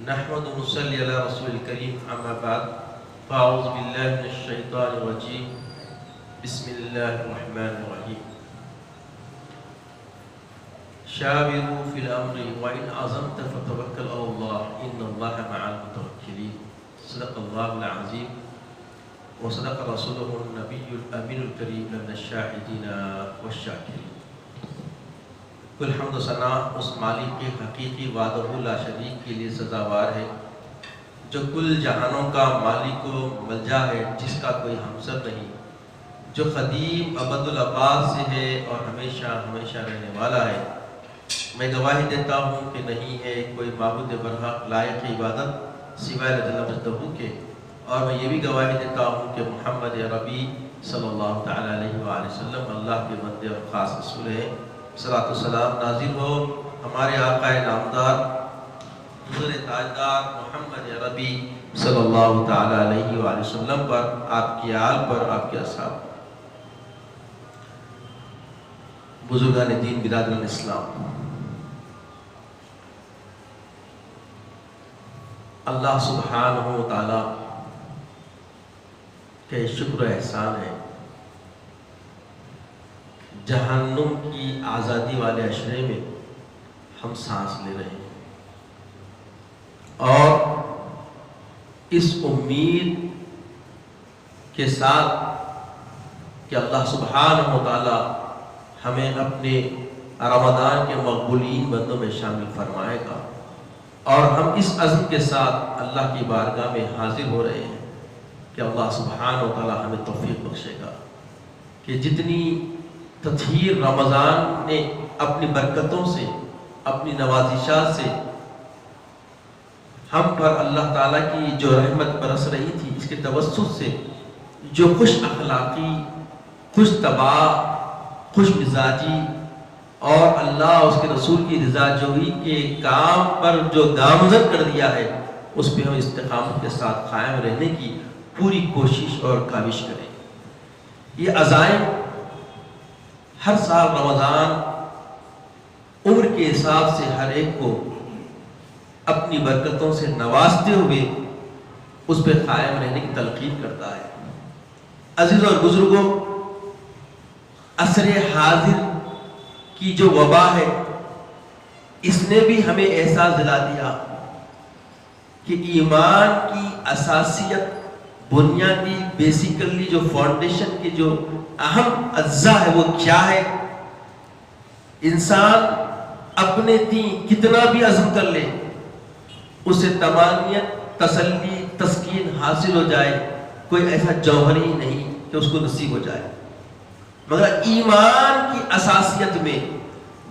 نحمد ونصلي على رسول الكريم أما بعد فأعوذ بالله من الشيطان الرجيم بسم الله الرحمن الرحيم شاوروا في الأمر وإن عزمت فتوكل على الله إن الله مع المتوكلين صدق الله العظيم وصدق رسوله النبي الأمين الكريم من الشاهدين والشاكرين. کل حمد و ثنا اس مالک کے حقیقی وحدہ لا شریک کے لیے سزاوار ہے جو کل جہانوں کا مالک و ملجا ہے، جس کا کوئی ہمسر نہیں، جو قدیم ابد الآباد سے ہے اور ہمیشہ ہمیشہ رہنے والا ہے. میں گواہی دیتا ہوں کہ نہیں ہے کوئی معبود برحق لائق عبادت سوائے جل مجدہ کے، اور میں یہ بھی گواہی دیتا ہوں کہ محمد عربی صلی اللہ تعالیٰ علیہ وآلہ وسلم اللہ کے بندے اور خاص رسول ہیں. صلاۃ و سلام نازل ہو ہمارے آقا نامدار حضور تاجدار محمد عربی صلی اللہ تعالیٰ علیہ وآلہ وسلم پر، آپ کی آل پر، آپ کے اصحاب. بزرگان دین، برادران اسلام، اللہ سبحانہ و تعالیٰ کے شکر و احسان ہے. جہنم کی آزادی والے عشرے میں ہم سانس لے رہے ہیں، اور اس امید کے ساتھ کہ اللہ سبحانہ و تعالی ہمیں اپنے رمضان کے مقبولین بندوں میں شامل فرمائے گا، اور ہم اس عزم کے ساتھ اللہ کی بارگاہ میں حاضر ہو رہے ہیں کہ اللہ سبحانہ و تعالی ہمیں توفیق بخشے گا کہ جتنی تطہیر رمضان نے اپنی برکتوں سے، اپنی نوازشات سے ہم پر اللہ تعالیٰ کی جو رحمت برس رہی تھی، اس کے توسط سے جو خوش اخلاقی، خوش طبع، خوش مزاجی اور اللہ اس کے رسول کی رضا جوئی کے کام پر جو گامزن کر دیا ہے، اس پہ ہم استقامت کے ساتھ قائم رہنے کی پوری کوشش اور کاوش کریں. یہ عزائم ہر سال رمضان عمر کے حساب سے ہر ایک کو اپنی برکتوں سے نوازتے ہوئے اس پہ قائم رہنے کی تلقین کرتا ہے. عزیز اور بزرگوں، عصر حاضر کی جو وبا ہے، اس نے بھی ہمیں احساس دلا دیا کہ ایمان کی اساسیت، بنیادی بیسیکلی جو فاؤنڈیشن کی جو اہم اجزاء ہے وہ کیا ہے. انسان اپنے تئیں کتنا بھی عزم کر لے، اسے طمانینت، تسلی، تسکین حاصل ہو جائے، کوئی ایسا جوہر ہی نہیں کہ اس کو نصیب ہو جائے. مگر ایمان کی اساسیت میں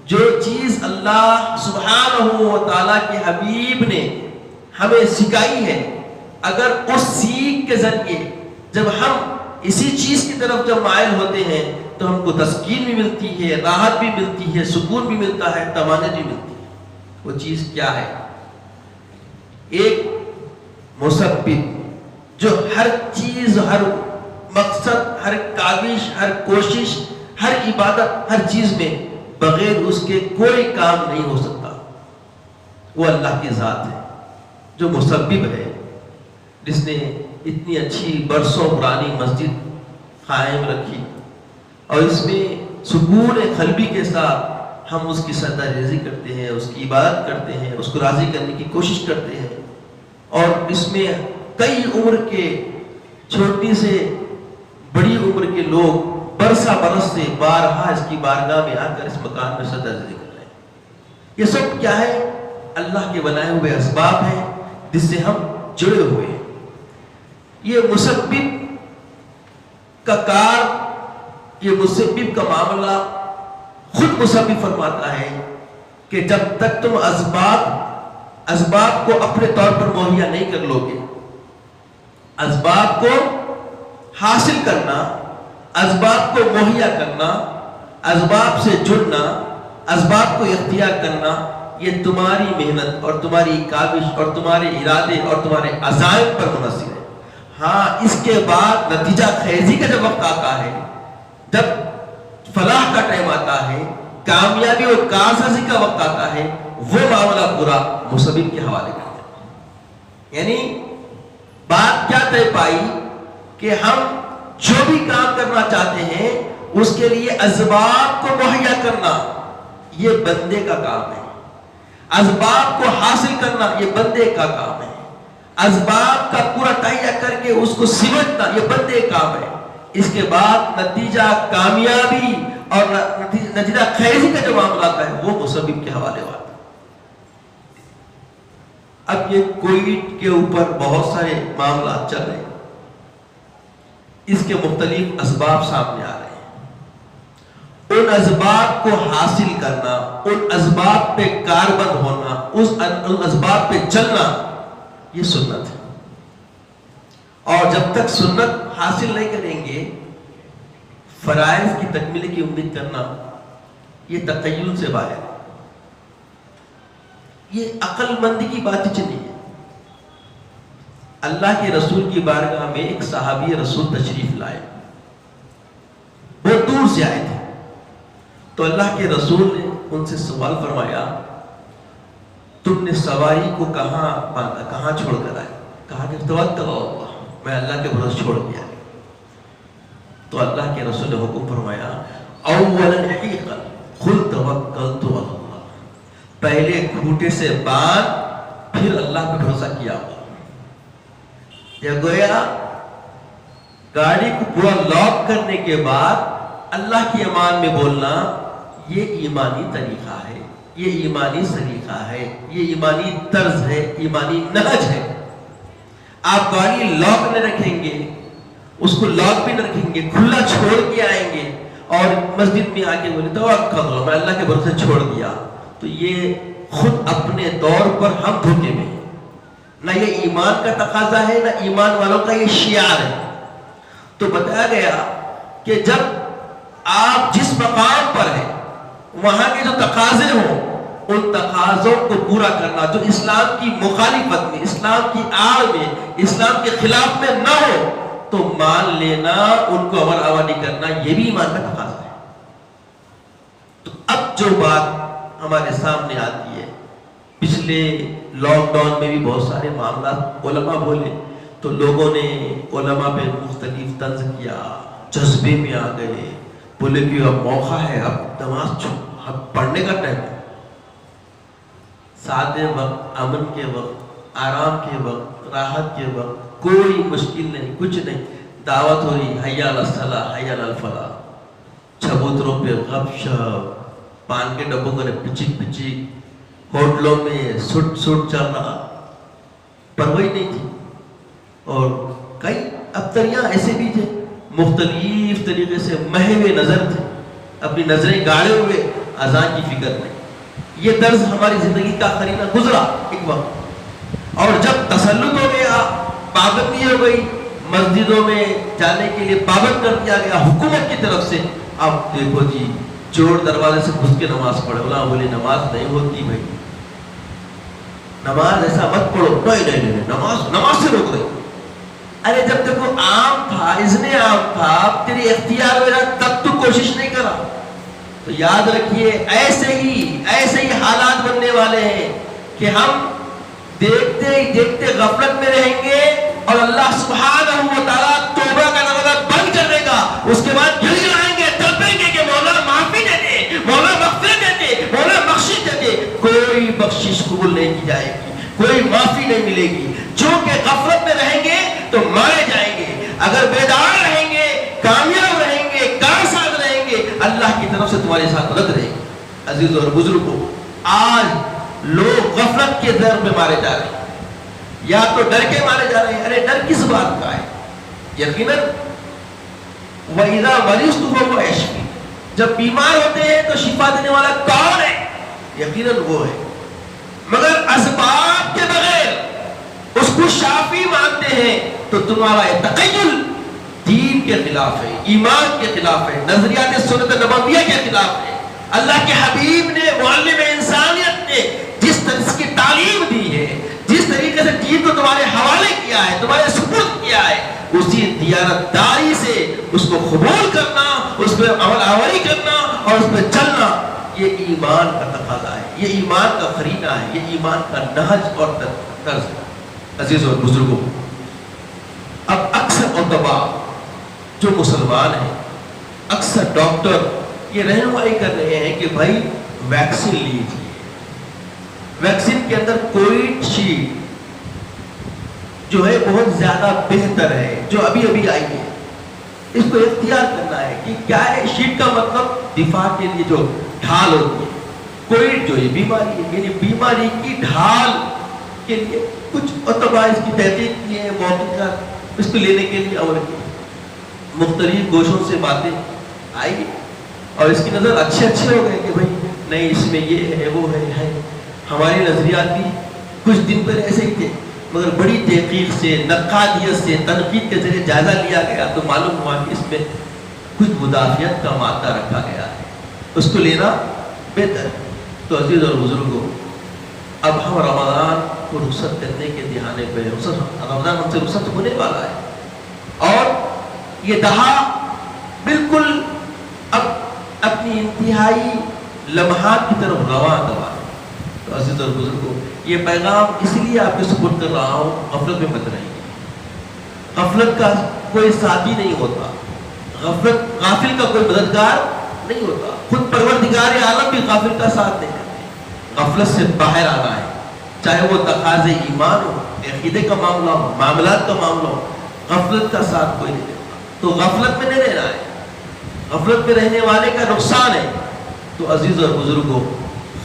جو چیز اللہ سبحانہ و تعالیٰ کے حبیب نے ہمیں سکھائی ہے، اگر اس سیکھ کے ذریعے جب ہم اسی چیز کی طرف جب مائل ہوتے ہیں تو ہم کو تسکین بھی ملتی ہے، راحت بھی ملتی ہے، سکون بھی ملتا ہے، طمانینت بھی ملتی ہے. وہ چیز کیا ہے؟ ایک مسبب جو ہر چیز، ہر مقصد، ہر کاوش، ہر کوشش، ہر عبادت، ہر چیز میں بغیر اس کے کوئی کام نہیں ہو سکتا. وہ اللہ کی ذات ہے جو مسبب ہے، جس نے اتنی اچھی برسوں پرانی مسجد قائم رکھی، اور اس میں سکون قلبی کے ساتھ ہم اس کی سجدہ ریزی کرتے ہیں، اس کی عبادت کرتے ہیں، اس کو راضی کرنے کی کوشش کرتے ہیں. اور اس میں کئی عمر کے، چھوٹی سے بڑی عمر کے لوگ برسہ برس سے بارہا اس کی بارگاہ میں آ کر اس مکان میں سجدہ ریزی کر رہے ہیں. یہ سب کیا ہے؟ اللہ کے بنائے ہوئے اسباب ہیں جس سے ہم جڑے ہوئے ہیں. یہ مسبب کا کار، یہ مسبب کا معاملہ خود مسبب فرماتا ہے کہ جب تک تم اسباب کو اپنے طور پر مہیا نہیں کر لو گے، اسباب کو حاصل کرنا، اسباب کو مہیا کرنا، اسباب سے جڑنا، اسباب کو اختیار کرنا، یہ تمہاری محنت اور تمہاری کاوش اور تمہارے ارادے اور تمہارے عزائم پر منحصر ہے. ہاں، اس کے بعد نتیجہ خیزی کا جب وقت آتا ہے، جب فلاح کا ٹائم آتا ہے، کامیابی اور کارسازی کا وقت آتا ہے، وہ معاملہ پورا مسبب کے حوالے کرتے ہیں. یعنی بات کیا طے پائی کہ ہم جو بھی کام کرنا چاہتے ہیں اس کے لیے اسباب کو مہیا کرنا یہ بندے کا کام ہے، اسباب کو حاصل کرنا یہ بندے کا کام ہے، اسباب کا پورا تہیہ کر کے اس کو سمجھنا یہ بندے کا کام ہے، اس کے بعد نتیجہ کامیابی اور نتیجہ خیری کا جو معاملہ آتا ہے وہ مسبب کے حوالے ہوتا ہے۔ اب یہ کووڈ کے اوپر بہت سارے معاملات چل رہے ہیں، اس کے مختلف اسباب سامنے آ رہے ہیں، ان اسباب کو حاصل کرنا، ان اسباب پہ کاربند ہونا، ان اسباب پہ چلنا یہ سنت ہے، اور جب تک سنت حاصل نہیں کریں گے فرائض کی تکمیل کی امید کرنا یہ تخیل سے باہر ہے، یہ عقل مندی کی بات نہیں ہے۔ اللہ کے رسول کی بارگاہ میں ایک صحابی رسول تشریف لائے، بہت دور سے آئے تھے، تو اللہ کے رسول نے ان سے سوال فرمایا تم نے سواری کو کہاں باندھا، کہاں چھوڑ کر آئے؟ کہا کہ توکل اللہ، میں اللہ کے بھروسے چھوڑ دیا۔ تو اللہ کے رسول نے حکم فرمایا اولا حقیقا قل توکلت علی اللہ، پہلے کھوٹے سے باندھ پھر اللہ پہ بھروسہ کیا ہوا۔ یہ گویا گاڑی کو پورا لاک کرنے کے بعد اللہ کی امان میں بولنا یہ ایمانی طریقہ ہے، یہ ایمانی سلیقہ ہے، یہ ایمانی طرز ہے، ایمانی نہج ہے۔ آپ گاڑی لاک نہ رکھیں گے، اس کو لاک بھی نہ رکھیں گے، کھلا چھوڑ کے آئیں گے اور مسجد میں آ کے بولے توکل اللہ، میں اللہ کے بھروسے چھوڑ دیا، تو یہ خود اپنے طور پر ہم دھوکے میں ہیں، نہ یہ ایمان کا تقاضا ہے نہ ایمان والوں کا یہ شعار ہے۔ تو بتایا گیا کہ جب آپ جس مقام پر ہیں وہاں کے جو تقاضے ہوں ان تقاضوں کو پورا کرنا جو اسلام کی مخالفت میں، اسلام کی آڑ میں، اسلام کے خلاف میں نہ ہو تو مان لینا، ان کو عمل آوری کرنا یہ بھی ایمان کا تقاضا ہے۔ تو اب جو بات ہمارے سامنے آتی ہے، پچھلے لاک ڈاؤن میں بھی بہت سارے معاملات علماء بولے تو لوگوں نے علماء پہ مختلف طنز کیا، جذبے میں آ گئے، بولے کہ اب موقع ہے، اب نماز پڑھنے کا ٹائم ہے۔ سادے وقت، امن کے وقت، آرام کے وقت، راحت کے وقت کوئی مشکل نہیں، کچھ نہیں، دعوت ہو رہی حی علی الصلاۃ حی علی الفلاح، چبوتروں پہ غپ شپ، پان کے ڈبوں کو پچک پچک، ہوٹلوں میں سٹ سٹ چل رہا، پرواہی نہیں تھی۔ اور کئی ابتریاں ایسے بھی تھے مختلف طریقے سے مہوے نظر تھے، اپنی نظریں گاڑے ہوئے، اذان کی فکر نہیں۔ یہ طرز ہماری زندگی کا قرینہ گزرا ایک وقت، اور جب تسلط ہو گیا، پابندی ہو گئی، مسجدوں میں جانے کے لیے پابند کر دیا گیا حکومت کی طرف سے، اب دیکھو جی چور دروازے سے گھس کے نماز پڑھے، علماء بولے نماز نہیں ہوتی بھائی، نماز ایسا مت پڑھو، نہیں نماز سے روک رہی۔ ارے جب تک وہ عام تھا، اذن عام تھا، تیری اختیار میں رہا، تب تو کوشش نہیں کرا۔ تو یاد رکھیے ایسے ہی حالات بننے والے ہیں کہ ہم دیکھتے ہی دیکھتے غفلت میں رہیں گے اور اللہ سبحانہ و تعالیٰ توبہ کا دروازہ بند کر دے گا، اس کے بعد گڑ گڑائیں گے، تڑپیں گے کہ مولا معافی دے دے، مولا مغفرت دے دے، مولا بخشش دے دے۔ کوئی بخشش قبول نہیں کی جائے گی، کوئی معافی نہیں ملے گی۔ جو کہ غفلت میں رہیں گے تو مارے جائیں گے، اگر بیدار رہیں گے، کامیاب رہیں گے، کارساز رہیں گے، اللہ کی طرف سے تمہارے ساتھ مدد رہے گی۔ عزیز اور بزرگوں، آج لوگ غفلت کے در میں مارے جا رہے ہیں، یا تو ڈر کے مارے جا رہے ہیں۔ ارے ڈر کس بات کا ہے؟ یقیناً وَإِذَا مَرِضْتُ فَهُوَ يَشْفِينِ، جب بیمار ہوتے ہیں تو شفا دینے والا کون ہے؟ یقیناً وہ ہے، مگر اسباب کے بغیر اس کو شافی مانتے ہیں تو تمہارا یہ تقیل دین کے خلاف ہے، ایمان کے خلاف ہے، نظریات سنت نبویہ کے خلاف ہے۔ اللہ کے حبیب نے، معلم انسانیت نے جس طرح کی تعلیم دی ہے، جس طریقے سے دین کو تمہارے حوالے کیا ہے، تمہارے سپرد کیا ہے، اسی دیانتداری سے اس کو قبول کرنا، اس پہ عمل آوری کرنا اور اس پہ چلنا، یہ ایمان کا تقاضا ہے، یہ ایمان کا قرینہ ہے، یہ ایمان کا نہج اور طرز ہے۔ عزیز اور بزرگوں، اب اکثر ادبا جو مسلمان ہیں، اکثر ڈاکٹر یہ رہنمائی کر رہے ہیں کہ بھائی ویکسین لیجیے، ویکسین کے اندر کووڈ شیلڈ جو ہے بہت زیادہ بہتر ہے، جو ابھی ابھی آئی ہے، اس کو اختیار کرنا ہے کہ کیا ہے. شیلڈ کا مطلب دفاع کے لیے جو ڈھال ہوتی ہے، کووڈ جو یہ بیماری ہے یعنی بیماری کی ڈھال کے لیے کچھ اتباع اس کی تحقیق کی ہے، محققین اس کو لینے کے لیے عمل کیا، مختلف گوشوں سے باتیں آئی اور اس کی نظر اچھے ہو گئے کہ بھائی نہیں اس میں یہ ہے وہ ہے. ہمارے نظریات بھی کچھ دن پہلے ایسے ہی تھے، مگر بڑی تحقیق سے، نقادیت سے، تنقید کے ذریعے جائزہ لیا گیا تو معلوم ہوا کہ اس میں کچھ مدافعت کا مادہ رکھا گیا ہے، اس کو لینا بہتر. تو عزیز اور بزرگوں، اب ہم رمضان کو رخصت کرنے کے دہانے پہ، رمضان ہم سے رخصت ہونے والا ہے اور یہ دہا بالکل اب اپنی انتہائی لمحات کی طرف رواں ہے. تو عزیز اور بزرگوں، یہ پیغام اس لیے آپ کے سپورٹ کر رہا ہوں، غفلت میں مت رہیے. غفلت کا کوئی ساتھی نہیں ہوتا، غافل کا کوئی مددگار نہیں ہوتا. خود پروردگار عالم بھی غافل کا ساتھ نہیں کرتے. غفلت سے باہر آنا ہے، چاہے وہ تقاضے ایمان ہو، عقیدے کا معاملہ ہو، معاملات کا معاملہ ہو، غفلت کا ساتھ کوئی نہیں دیتا. تو غفلت میں نہیں رہنا ہے، غفلت میں رہنے والے کا نقصان ہے. تو عزیز اور بزرگوں،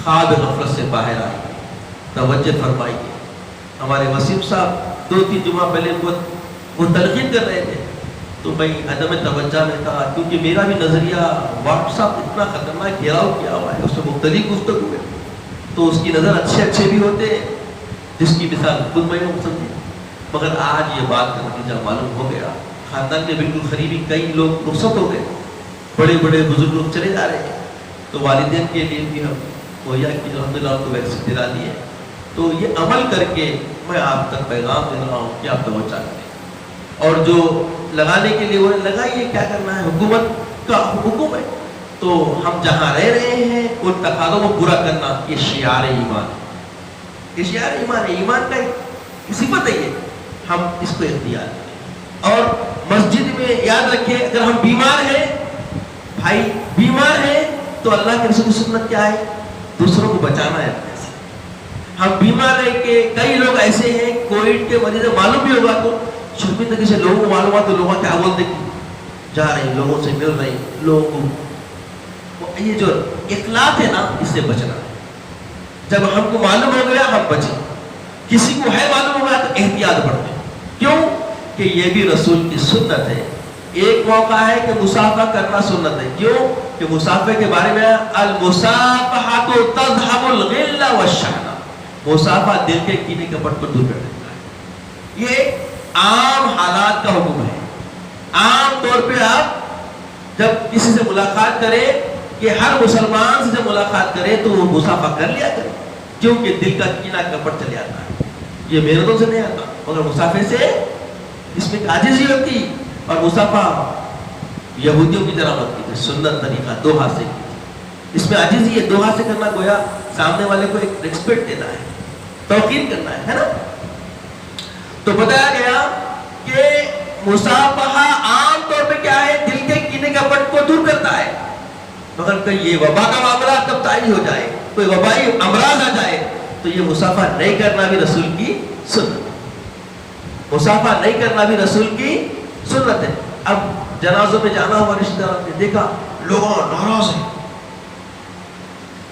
خواب غفلت سے باہر آئیے، توجہ فرمائیے. ہمارے وسیم صاحب 2-3 جمعہ پہلے وہ تلقین کر رہے تھے تو میں عدم توجہ میں تھا، کیونکہ میرا بھی نظریہ واٹس ایپ اتنا خطرناک گھیراؤ کیا ہوا ہے، اس میں مختلف گفتگو ہے تو اس کی نظر اچھے بھی ہوتے ہیں جس کی مثال خود میں سمجھی. مگر آج یہ بات کا نتیجہ معلوم ہو گیا، خاندان کے بالکل قریبی کئی لوگ رخصت ہو گئے، بڑے بزرگ لوگ چلے جا رہے ہیں. تو والدین کے لیے بھی ہم مہیا کی الحمدللہ کو ویکسین دلا دی ہے. تو یہ عمل کر کے میں آپ تک پیغام دے رہا ہوں کہ آپ توجہ کریں، اور جو لگانے کے لیے وہ لگائیے. کیا کرنا ہے، حکومت کا حکم ہے تو ہم جہاں رہ رہے ہیں ان تقاضوں کو پورا کرنا، یہ شعار ایمان ہے. یہ شعار ایمان ہے، ایمان کا ایک صفت ہے یہ، ہم اس کو اختیار کریں. اور مسجد میں یاد رکھیں، اگر ہم بیمار ہیں، بھائی بیمار ہیں تو اللہ کے رسول کی سنت کیا ہے، دوسروں کو بچانا ہے اپنے سے. ہم بیمار ہیں کہ کئی لوگ ایسے ہیں کووڈ کے مریض معلوم بھی ہوگا تو شرمندگی سے لوگوں کو معلوم ہوا تو لوگوں کیا بولتے کہ جا رہے ہیں، لوگوں سے مل رہے ہیں، لوگوں کو یہ جو اخلاق ہے نا اس سے بچنا ہے. جب ہم کو معلوم ہو گیا ہم بچیں، کسی کو ہے معلوم ہو گیا تو احتیاط برتیں. کیوں کہ یہ بھی رسول کی سنت ہے. ایک موقع ہے کہ مصافحہ کرنا سنت ہے. کیوں کہ مصافحے کے بارے میں المصافحۃ تذهب الغل والشحنہ، مصافحہ دل کے کینے کپٹ کو دور کر دیتا ہے. یہ عام حالات کا حکم ہے. عام طور پہ آپ جب کسی سے ملاقات کریں کہ ہر مسلمان سے جب ملاقات کرے تو وہ مصافحہ کر لیا کرے، کیونکہ دل کا کینہ کپٹ چلے آتا ہے. یہ محنتوں سے نہیں آتا، مگر مصافحے سے اس میں عاجزی ہوتی. اور مصافحہ یہودیوں کی طرح مت کیجیے، سنت طریقہ دو ہاتھ سے کیجیے. اس میں عاجزی ہے، دو ہاتھ سے کرنا گویا سامنے والے کو ایک ریسپیکٹ دینا ہے، توقیر کرنا ہے نا. تو بتایا گیا کہ مصافحہ عام طور پہ کیا ہے، دل کے کینے کا پٹ کو دور کرتا ہے. مگر کہ یہ وبا کا معاملہ تب طاری ہو جائے، کوئی وبائی امراض آ جائے تو یہ مصافحہ نہیں کرنا بھی رسول کی سنت ہے. مصافحہ نہیں کرنا بھی رسول کی سنت ہے. اب جنازوں میں جانا ہوا، رشتہ داروں نے دیکھا لوگ ناراض ہیں،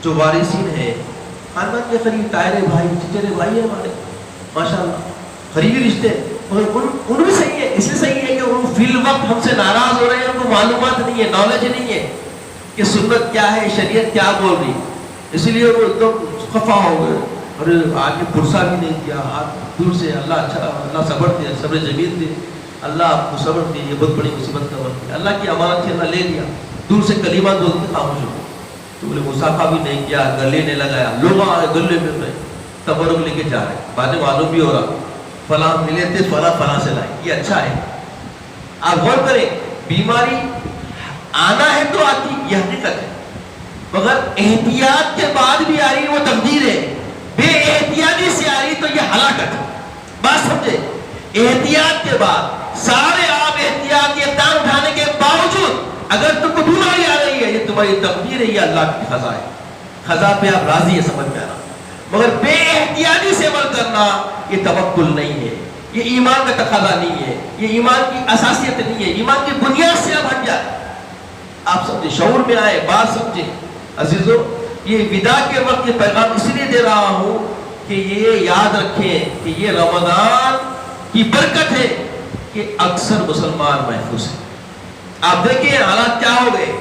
جو وارثین ہیں خاندان کے قریب، تائرے بھائی چچرے بھائی ہیں ہمارے ماشاءاللہ قریبی رشتے، مگر ان بھی صحیح ہے. اس لیے صحیح ہے کہ وہ فی الوقت ہم سے ناراض ہو رہے ہیں، ان کو معلومات نہیں ہے، نالج نہیں ہے کہ سنت کیا ہے، شریعت کیا بول رہی. اسی لیے وہ ایک دم خفا ہو گئے، اور آگے پرسا بھی نہیں کیا، ہاتھ دور سے اللہ اچھا، اللہ صبر دے، صبر جمیل دے، اللہ آپ کو صبر دے، یہ بہت بڑی مصیبت کا وقت ہے، اللہ کی امانت سے اللہ لے لیا. دور سے کلمات بولتے خاموش ہو. تو بولے مصافحہ بھی نہیں کیا، گلے نہیں لگایا، لوگ آئے گلے میں رہے، تبرک لے کے جا رہے، بعد معلوم بھی ہو رہا فلاں ملے تھے، فلاں سے لائے. یہ اچھا ہے. آپ غور کریں، بیماری آنا ہے تو آتی، یہ حقیقت ہے، مگر احتیاط کے بعد بھی آ رہی وہ تقدیر ہے. بے احتیاطی سے آ رہی تو یہ ہلاکت ہے. بات احتیاط کے بعد سارے آپ احتیاط کے اقدام اٹھانے کے باوجود اگر تم کو بیماری آ رہی ہے یہ تمہاری تقدیر ہے، یہ اللہ کی خزا ہے، خزا پہ آپ راضی ہے، سمجھ میں آنا. مگر بے احتیاطی سے عمل کرنا یہ توکل نہیں ہے، یہ ایمان کا تقاضا نہیں ہے، یہ ایمان کی اساسیت نہیں ہے، ایمان کی بنیاد سے آپ ہٹ جائے. آپ سمجھے، شعور میں آئے، بات سمجھے. عزیزو یہ وداع کے وقت یہ پیغام اس لیے دے رہا ہوں کہ یہ یاد رکھیں کہ یہ رمضان کی برکت ہے کہ اکثر مسلمان محفوظ ہیں. آپ دیکھیں حالات کیا ہو گئے،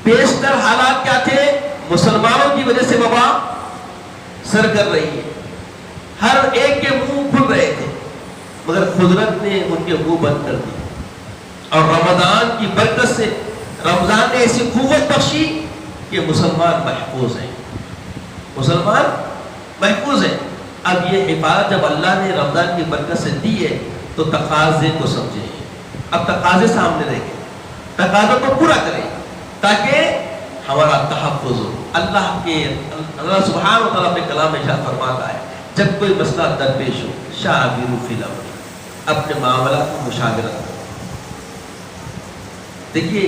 بیشتر حالات کیا تھے، مسلمانوں کی وجہ سے وبا سر کر رہی ہے، ہر ایک کے منہ کھل رہے تھے مگر قدرت نے ان کے منہ بند کر دی. اور رمضان کی برکت سے رمضان نے ایسی قوت بخشی کہ مسلمان محفوظ ہیں، مسلمان محفوظ ہیں. اب یہ حفاظت جب اللہ نے رمضان کی برکت سے دی ہے تو تقاضے کو سمجھیں. اب تقاضے سامنے رکھیں، تقاضوں کو پورا کریں تاکہ ہمارا تحفظ ہو. اللہ سبحانہ و تعالیٰ اپنے کلام میں ارشاد فرماتا ہے جب کوئی مسئلہ درپیش ہو شاوروا فی الامر، اپنے معاملات کو مشاورت کرو. دیکھیے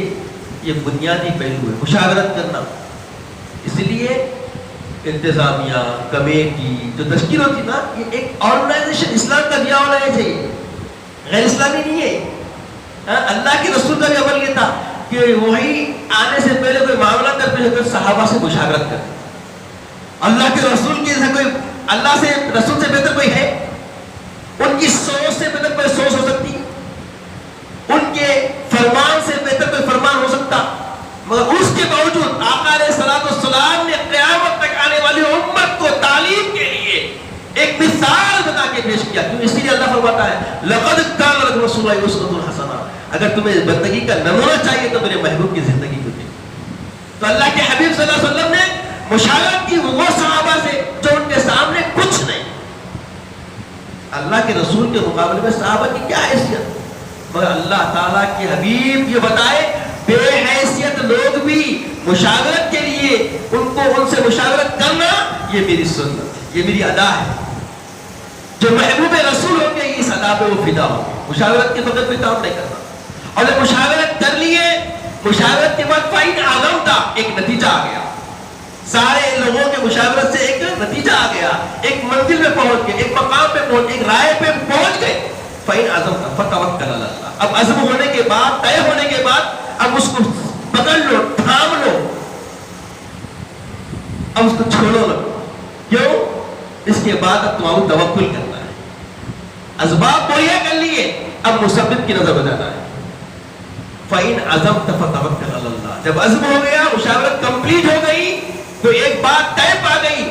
یہ بنیادی پہلو ہے مشاورت کرنا. اس لیے انتظامیہ کمیٹی جو تشکیل ہوتی نا یہ ایک آرگنائزیشن اسلام کا دیا ہونا چاہیے، غیر اسلامی نہیں ہے. اللہ کے رسول کا بھی عمل یہ تھا کہ وہی آنے سے پہلے کوئی معاملہ درپیش ہو کر صحابہ سے مشاورت کرتے. اللہ کے رسول کے کوئی اللہ سے رسول سے بہتر کوئی ہے؟ ان کی سوچ سے بہتر کوئی سوچ ہو سکتی، ان کے فرمان سے بہتر کوئی فرمان ہو سکتا. مگر اس کے باوجود آقا علیہ الصلوۃ والسلام نے قیامت تک آنے والی امت کو تعلیم کے لیے ایک مثال بنا کے پیش کیا. کیوں؟ اس لیے اللہ فرماتا ہے لقد کان لکم رسول اللہ اسوۃ حسنہ. اگر تمہیں بندگی کا نمونہ چاہیے تو میرے محبوب کی زندگی کو دیکھو. تو اللہ کے حبیب صلی اللہ علیہ وسلم نے مشاورت کی وہ صحابہ سے جو ان کے سامنے کچھ نہیں. اللہ کے رسول کے مقابلے میں صحابہ کی کیا حیثیت، مگر اللہ تعالیٰ کے حبیب یہ بتائے بے حیثیت لوگ بھی مشاورت کے لیے ان سے مشاورت کرنا یہ میری سنت، یہ میری ادا ہے. جو محبوب رسول ہوں گے اس ادا پہ وہ فدا ہوں گے، مشاورت کے بغیر کوئی کام نہیں کرنا. اور جب مشاورت کر لیے، مشاورت کے بعد فائن اعظم تھا، ایک نتیجہ آ گیا. سارے لوگوں کے مشاورت سے ایک نتیجہ آ گیا، ایک منزل پہ پہنچ گئے، ایک مقام پہ پہنچ گئے، ایک رائے پہ پہنچ گئے. فائن اعظم تھا فتوکل علی اللہ. اب عزم ہونے کے بعد، طے ہونے کے بعد اب اس کو پکڑ لو، تھام لو، اب اس کو چھوڑو نہ. کیوں؟ اس کے بعد اب تمہیں توکل کرنا ہے. اسباب مہیا کر لیے، اب مسبب کی نظر بجانا ہے. فَإِنْ عَزَمْتَ فَتَوَكَّلْ عَلَى اللَّهِ. جب عزم ہو گیا، مشاورت کمپلیٹ ہو گئی، تو ایک بات طے پا گئی،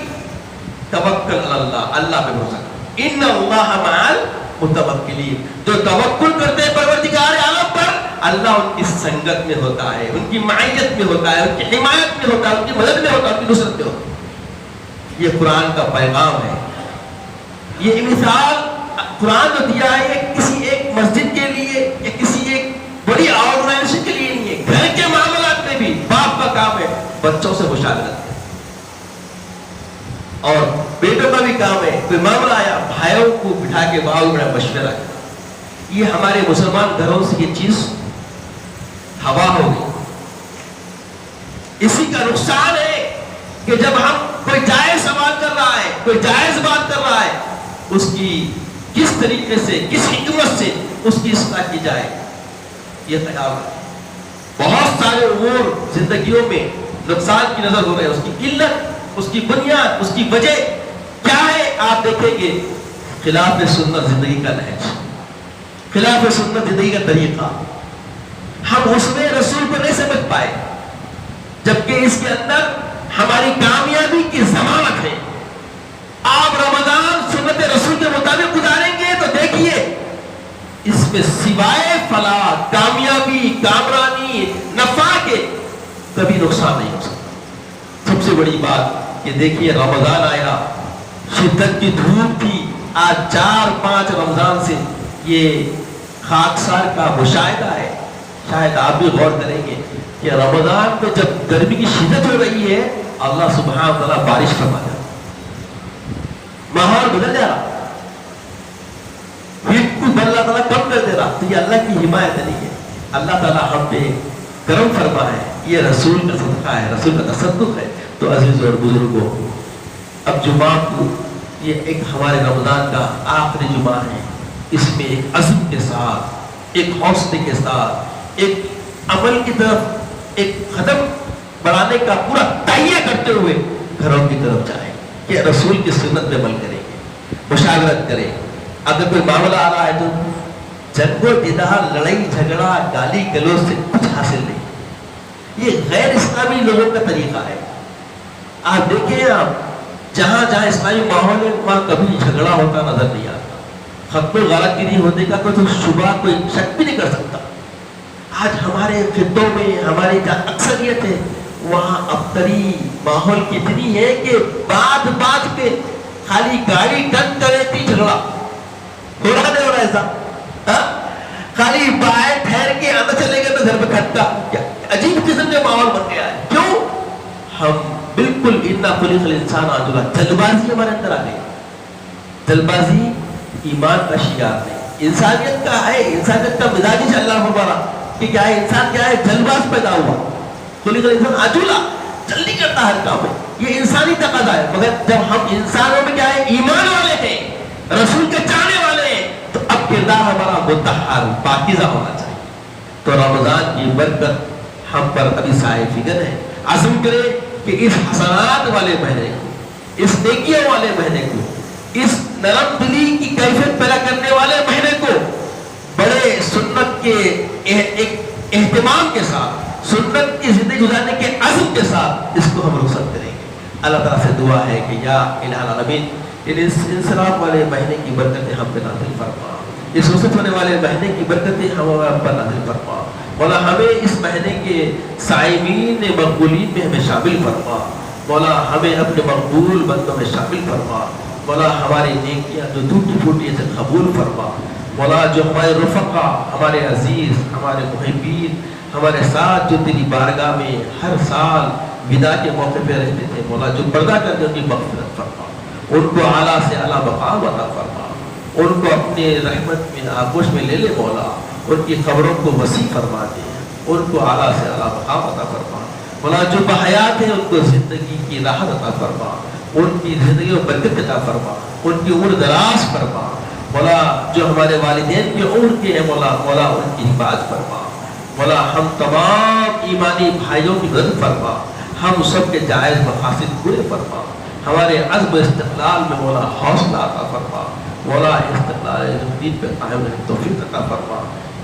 توکل علی اللہ، اللہ پہ بھروسہ کرو. ان اللہ مع المتوکلین. جو توکل کرتے ہیں پروردگار عالم پر، اللہ ان کی سنگت میں ہوتا ہے، ان کی معیت میں ہوتا ہے، ان کی حمایت میں ہوتا ہے، ان کی مدد میں ہوتا ہے، ان کی نصرت میں ہوتا ہے. یہ قرآن کا پیغام ہے. یہ مثال قرآن جو دیا ہے یہ کسی ایک مسجد کے لیے یا کسی ایک بڑی آرگنائزیشن کے لیے نہیں ہے. گھر کے معاملات میں بھی باپ کا کام ہے بچوں سے مشاورت، اور بیٹوں کا بھی کام ہے کوئی معاملہ آیا بھائیوں کو بٹھا کے باہر بڑا مشورہ کرنا. یہ ہمارے مسلمان گھروں سے یہ چیز ہوا ہو گئی. اسی کا نقصان ہے کہ جب ہم کوئی جائز سوال کر رہا ہے، کوئی جائز بات کر رہا ہے، اس کی کس طریقے سے، کس حکمت سے اس کی اصلاح کی جائے یہ خیال ہے. بہت سارے امور زندگیوں میں نقصان کی نظر ہو رہے ہیں. اس کی علت، اس کی بنیاد، اس کی وجہ کیا ہے؟ آپ دیکھیں گے خلاف سنت زندگی کا نہج، خلاف سنت زندگی کا طریقہ. ہم اس میں رسول کو نہیں سمجھ پائے، جبکہ اس کے اندر ہماری کامیابی کی ضمانت ہے. آپ رمضان سنت رسول کے مطابق گزاریں گے تو دیکھیے اس میں سوائے فلاح، کامیابی، کامرانی، نفع کے کبھی نقصان نہیں ہو سکتا. سب سے بڑی بات کہ دیکھیے رمضان آیا، شدت کی دھوپ تھی، آج 4-5 رمضان سے یہ خاکسار کا مشاہدہ ہے. شاید آپ بھی غور کریں گے کہ رمضان میں جب گرمی کی شدت ہو رہی ہے اللہ سبحانہ وتعالیٰ بارش فرما جاتا، ماحول بدل جا رہا. گا تو یہ اللہ کی حمایت نہیں ہے. اللہ تعالیٰ ہم پہ کرم فرما ہے, یہ رسول کا صدقہ ہے, رسول کا تصدق ہے. تو عزیز اور بزرگوں, اب جمعہ کو یہ ایک ہمارے رمضان کا آخری جمعہ ہے. اس میں ایک عزم کے ساتھ, ایک حوصلے کے ساتھ, ایک عمل کی طرف ایک قدم بڑھانے کا پورا تہیہ کرتے ہوئے گھروں کی طرف جائیں کہ رسول کی سنت پہ عمل کریں گے, مشاورت کریں. اگر کوئی معاملہ آ رہا ہے تو جنگ و جدال, لڑائی جھگڑا, گالی گلوچ سے کچھ حاصل نہیں. یہ غیر اسلامی لوگوں کا طریقہ ہے. آپ دیکھیں, آپ جہاں جہاں اسلامی ماحول ہے وہاں کبھی جھگڑا ہوتا نظر نہیں آتا. ختم غلط گیری ہونے کا کوئی شبہ, کوئی شک بھی نہیں کر سکتا. آج ہمارے خطوں میں ہماری جہاں اکثریت ہے وہاں ابتری ماحول کتنی ہے کہ بات بات پہ خالی گاڑی ٹن کرے تھی جھگڑا ہو رہا نہیں ہو رہا ایسا. خالی باہر ٹھہر کے آنا چلے گئے تو گھر پہ کھٹا. عجیب قسم کا ماحول بن گیا ہے. کیوں؟ ہم بالکل اتنا خلق الانسان عجوبہ, جلد بازی ہمارے اندر آ گئی. جلد بازی ایمان کا شیار نہیں, انسانیت کا ہے. انسانیت کا مزاج ہی اللہ ہمارا کہ کیا ہے, انسان کیا ہے, جلد باز پیدا ہوا. خلق الانسان عجولا, جلدی کرتا ہر کام میں, یہ انسانی تقاضا ہے. مگر جب ہم انسانوں میں کیا ہے, ایمان والے ہیں, رسول کے چاہنے والے ہیں, تو اب کردار ہمارا مطہر پاکیزہ ہونا چاہیے. تو رمضان کی برکت ہم پر ابھی سائے فکر ہے. عزم کرے کہ اس حسنات والے مہینے کو, اس نیکیوں والے مہینے کو, اس نرم دلی کی کیفیت پیدا کرنے والے مہینے کو بڑے سنت کے ایک اہتمام کے ساتھ, سنت کی زندگی گزارنے کے عزم کے ساتھ اس کو ہم رخصت کریں گے. اللہ تعالیٰ سے دعا ہے کہ یا الہ العالمین اس انصراف والے مہینے کی برکتیں ہم پہ نازل فرما, اس رخصت ہونے والے مہینے کی برکتیں ہم پر نازل فرما. مولا ہمیں اس مہینے کے صائمین مقبولین میں ہمیں شامل فرما. مولا ہمیں اپنے مقبول بندوں میں شامل فرما. مولا ہماری نیکیاں جو ٹوٹی پھوٹی سے قبول فرما. مولا جو ہمارے رفقا, ہمارے عزیز, ہمارے محبین ہمارے ساتھ جو تیری بارگاہ میں ہر سال ودا کے موقع پہ رہتے تھے, مولا جو پردہ کر کے ان کی مغفرت فرما, ان کو اعلیٰ سے اعلیٰ مقام عطا فرما, ان کو اپنے رحمت میں آغوش میں لے لے. مولا ان کی قبروں کو وسیع فرما دے, ان کو اعلیٰ سے اعلیٰ مقام عطا فرما. مولا جو بحیات ہیں ان کو زندگی کی راحت عطا فرما, ان کی زندگی میں برکت عطا فرما, ان کی عمر دراز فرما. مولا جو ہمارے والدین کی عمر کے ہیں مولا, مولا ان کی حفاظت فرما. مولا ہم تمام ایمانی بھائیوں کی مدد فرما, ہم سب کے جائز مقاصد پورے فرما. ہمارے عزم استقلال میں مولا حوصلہ عطا فرما. مولا استقلال دین پہ قائم رہنے توفیق عطا فرما.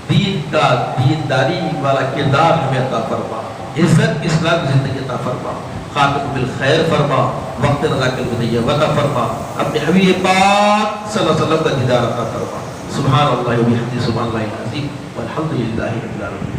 دین کا دینداری والا کردار ہمیں عطا فرما. عزت اسلام کی زندگی عطا فرما. خاتم بالخیر فرما. وقت رضا کے مدیہ عطا فرما. اپنے حبیب پاک صلی اللہ علیہ وسلم کا دیدار عطا فرما. سبحان اللہ و بحمدہ, سبحان اللہ العظیم, والحمد للہ رب العالمین.